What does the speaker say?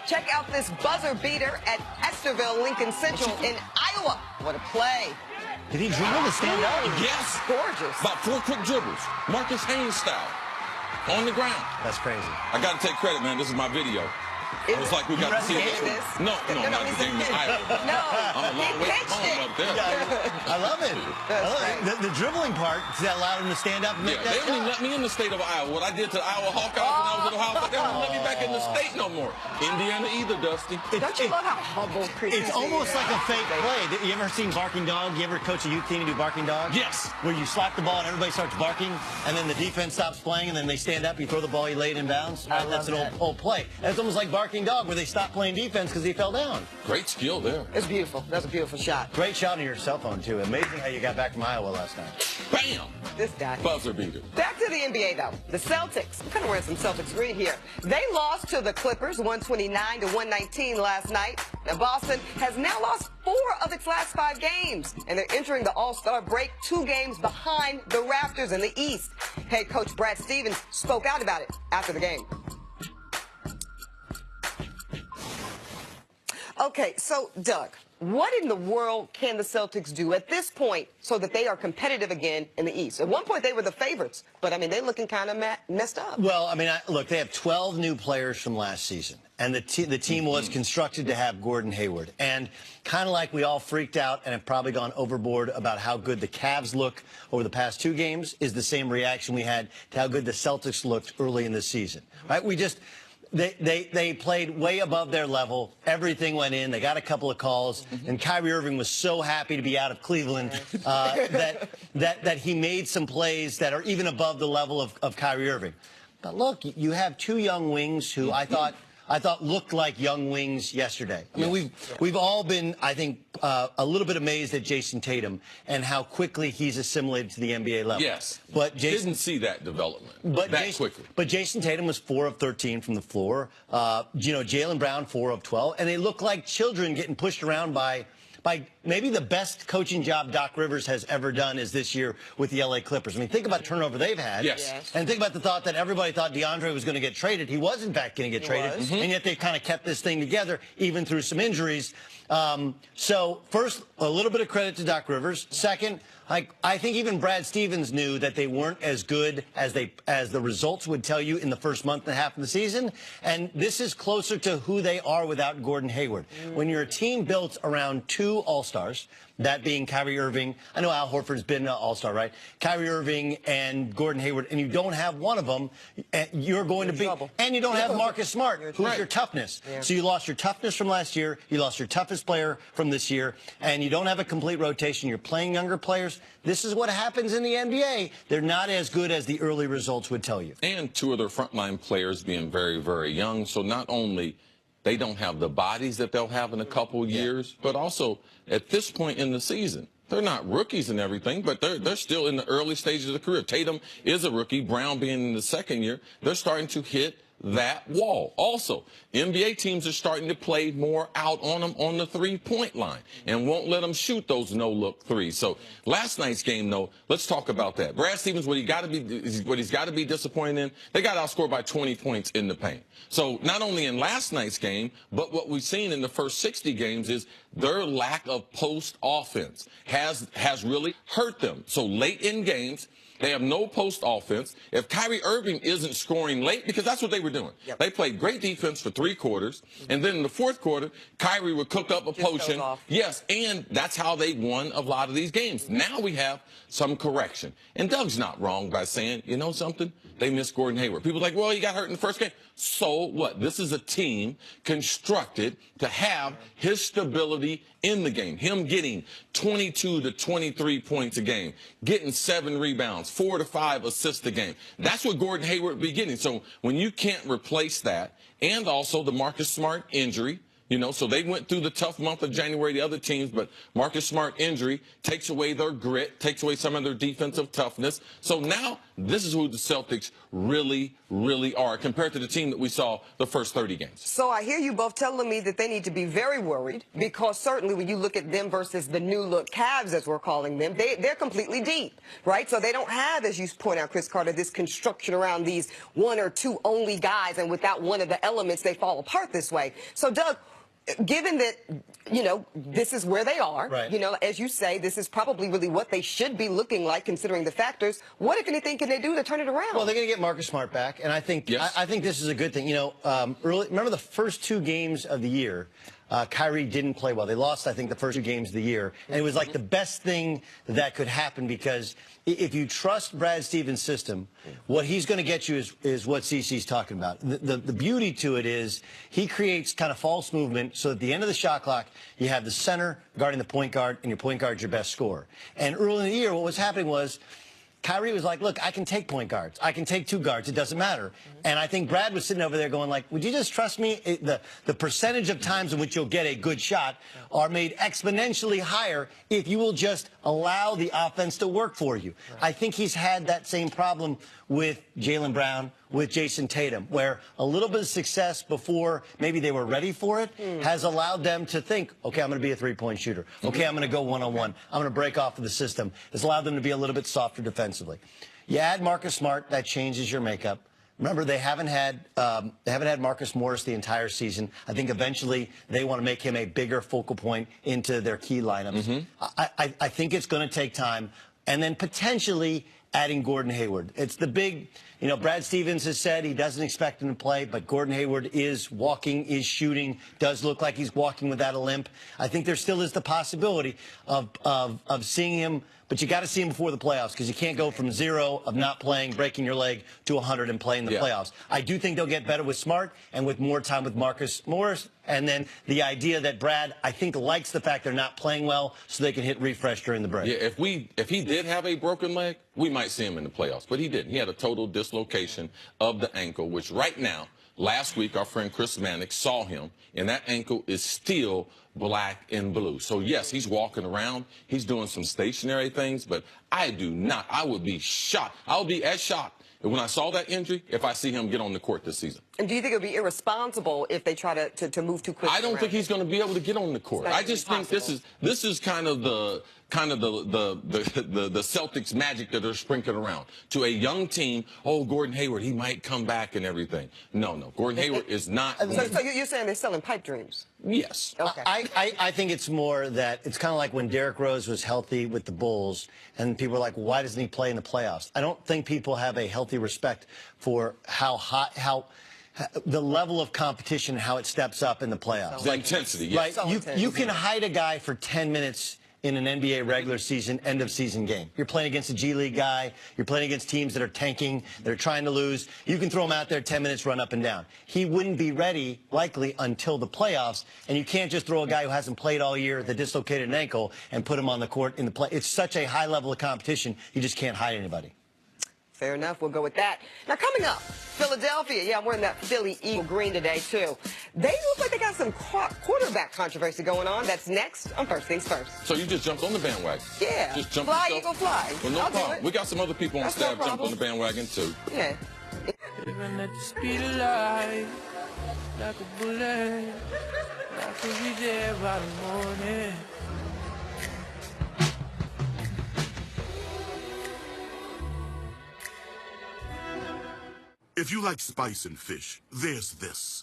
Check out this buzzer beater at Esterville Lincoln Central in Iowa. What a play. Did he dribble to stand up? Yes. Gorgeous. About 4 quick dribbles. Marcus Haynes style. On the ground. That's crazy. I got to take credit, man. This is my video. It was like we got to see it. No, not the game in Iowa. No, I'm a long way from home up there. I love it. The dribbling part that allowed him to stand up and make that they shot. only let me in the state of Iowa. What I did to the Iowa Hawkeyes when I was in Ohio, they don't let me back in the state no more. Indiana either, Dusty. Don't you love how humble Cris is? It's almost like a fake play. You ever seen Barking Dog? You ever coach a youth team and do Barking Dog? Yes. Where you slap the ball and everybody starts barking, and then the defense stops playing, and then they stand up, you throw the ball, you lay it in bounds. Right? That's an old play. And it's almost like Barking Dog, where they stop playing defense because he fell down. Great skill there. It's beautiful. That's a beautiful shot. Great shot on your cell phone, too. Amazing how you got back from Iowa last night. Bam! This guy. Buzzer beater. Back to the NBA, though. The Celtics. I'm kind of wearing some Celtics green here. They lost to the Clippers 129 to 119 last night. Now, Boston has now lost 4 of its last 5 games, and they're entering the All-Star break 2 games behind the Raptors in the East. Head coach Brad Stevens spoke out about it after the game. Okay, so, Doug, what in the world can the Celtics do at this point so that they are competitive again in the East? At one point, they were the favorites, but, I mean, they're looking kind of messed up. Well, I mean, look, they have 12 new players from last season, and the team was constructed to have Gordon Hayward. And kind of like we all freaked out and have probably gone overboard about how good the Cavs look over the past 2 games is the same reaction we had to how good the Celtics looked early in the season, right? They played way above their level. Everything went in. They got a couple of calls. And Kyrie Irving was so happy to be out of Cleveland that he made some plays that are even above the level of Kyrie Irving. But look, you have 2 young wings who I thought looked like young wings yesterday. I mean, we've all been, I think, a little bit amazed at Jason Tatum and how quickly he's assimilated to the NBA level. Yes, but didn't see that development quickly. But Jason Tatum was 4 of 13 from the floor. Jaylen Brown 4 of 12, and they look like children getting pushed around by maybe the best coaching job Doc Rivers has ever done is this year with the LA Clippers. I mean, think about the turnover they've had. Yes. And think about the thought that everybody thought DeAndre was going to get traded. He was, in fact, going to get traded. And yet they kind of kept this thing together, even through some injuries. So, first, a little bit of credit to Doc Rivers. Second, I think even Brad Stevens knew that they weren't as good as the results would tell you in the first month and a half of the season. And this is closer to who they are without Gordon Hayward. When you're a team built around 2 All-Stars, that being Kyrie Irving. I know Al Horford's been an All-Star, right? Kyrie Irving and Gordon Hayward, and you don't have one of them, you're going to be trouble. And you don't have Marcus Smart, who's your toughness. Yeah. So you lost your toughness from last year, you lost your toughest player from this year, and you don't have a complete rotation. You're playing younger players. This is what happens in the NBA. They're not as good as the early results would tell you. And 2 of their frontline players being very, very young. So not only they don't have the bodies that they'll have in a couple years, but also at this point in the season, they're not rookies and everything, but they're still in the early stages of the career. Tatum is a rookie. Brown being in the 2nd year, they're starting to hit that wall. Also, NBA teams are starting to play more out on them on the 3-point line and won't let them shoot those no-look threes. So last night's game, though, let's talk about that. Brad Stevens, what he's got to be disappointed in, they got outscored by 20 points in the paint. So not only in last night's game, but what we've seen in the first 60 games is their lack of post offense has really hurt them. So late in games, they have no post offense. If Kyrie Irving isn't scoring late, because that's what they were doing. Yep. They played great defense for 3 quarters, and then in the 4th quarter, Kyrie would cook up a potion. Yes, and that's how they won a lot of these games. Now we have some correction. And Doug's not wrong by saying, you know something? They missed Gordon Hayward. People are like, well, he got hurt in the first game. So what? This is a team constructed to have his stability in the game. Him getting 22 to 23 points a game, getting 7 rebounds, 4 to 5 assists a game. That's what Gordon Hayward would be getting. So when you can't replace that, and also the Marcus Smart injury, You know, so they went through the tough month of January, the other teams, but Marcus Smart injury takes away their grit, takes away some of their defensive toughness. So now this is who the Celtics really, really are compared to the team that we saw the first 30 games. So I hear you both telling me that they need to be very worried because certainly when you look at them versus the new look Cavs, as we're calling them, they're completely deep, right? So they don't have, as you point out, Cris Carter, this construction around these one or two only guys, and without one of the elements, they fall apart this way. So, Doug, given that, you know, this is where they are, right. You know, as you say, this is probably really what they should be looking like considering the factors. What, if anything, can they do to turn it around? Well, they're going to get Marcus Smart back, and I think yes. I think this is a good thing. You know, remember the first 2 games of the year, Kyrie didn't play well. They lost, I think, the first 2 games of the year, and it was like the best thing that could happen because if you trust Brad Stevens' system, what he's going to get you is what CeCe's talking about. The beauty to it is he creates kind of false movement so at the end of the shot clock, you have the center guarding the point guard, and your point guard's your best scorer. And early in the year, what was happening was Kyrie was like, look, I can take point guards. I can take 2 guards. It doesn't matter. And I think Brad was sitting over there going like, would you just trust me? The percentage of times in which you'll get a good shot are made exponentially higher if you will just allow the offense to work for you. I think he's had that same problem with Jaylen Brown, with Jason Tatum, where a little bit of success before maybe they were ready for it has allowed them to think, okay, I'm going to be a 3-point shooter. Okay, I'm going to go one-on-one. I'm going to break off of the system. It's allowed them to be a little bit softer defensively. You add Marcus Smart, that changes your makeup. Remember, they haven't had Marcus Morris the entire season. I think eventually they want to make him a bigger focal point into their key lineups. I think it's going to take time. And then potentially adding Gordon Hayward. It's the big, you know, Brad Stevens has said he doesn't expect him to play, but Gordon Hayward is walking, is shooting, does look like he's walking without a limp. I think there still is the possibility of seeing him, but you got to see him before the playoffs because you can't go from 0 of not playing, breaking your leg, to 100 and playing the playoffs. I do think they'll get better with Smart and with more time with Marcus Morris. And then the idea that Brad, I think, likes the fact they're not playing well so they can hit refresh during the break. Yeah, if he did have a broken leg, we might see him in the playoffs. But he didn't. He had a total dislocation of the ankle, which right now, last week, our friend Chris Mannix saw him, and that ankle is still black and blue. So, yes, he's walking around. He's doing some stationary things, but I would be shocked. I would be as shocked when I saw that injury if I see him get on the court this season. And do you think it would be irresponsible if they try to move too quickly? I don't think he's going to be able to get on the court. I just think this is kind of the Celtics magic that they're sprinkling around to a young team. Oh, Gordon Hayward, he might come back and everything. No, Gordon Hayward is not. So you're saying they're selling pipe dreams? Yes. Okay. I think it's more that it's kind of like when Derrick Rose was healthy with the Bulls, and people were like, why doesn't he play in the playoffs? I don't think people have a healthy respect for how the level of competition, how it steps up in the playoffs. The intensity, yes. Right? You can hide a guy for 10 minutes in an NBA regular season, end-of-season game. You're playing against a G League guy. You're playing against teams that are tanking. They're trying to lose. You can throw him out there 10 minutes, run up and down. He wouldn't be ready, likely, until the playoffs, and you can't just throw a guy who hasn't played all year, that dislocated an ankle, and put him on the court in the play. It's such a high level of competition, you just can't hide anybody. Fair enough. We'll go with that. Now, coming up, Philadelphia. Yeah, I'm wearing that Philly Eagle green today, too. They look like they got some quarterback controversy going on. That's next on First Things First. So you just jumped on the bandwagon? Yeah. Just jumped fly, yourself? Eagle, fly. Well, no problem. We got some other people on That's staff no jumped on the bandwagon, too. Yeah. Living at the speed of light, like a bullet, I could be there by the morning. If you like spice and fish, there's this.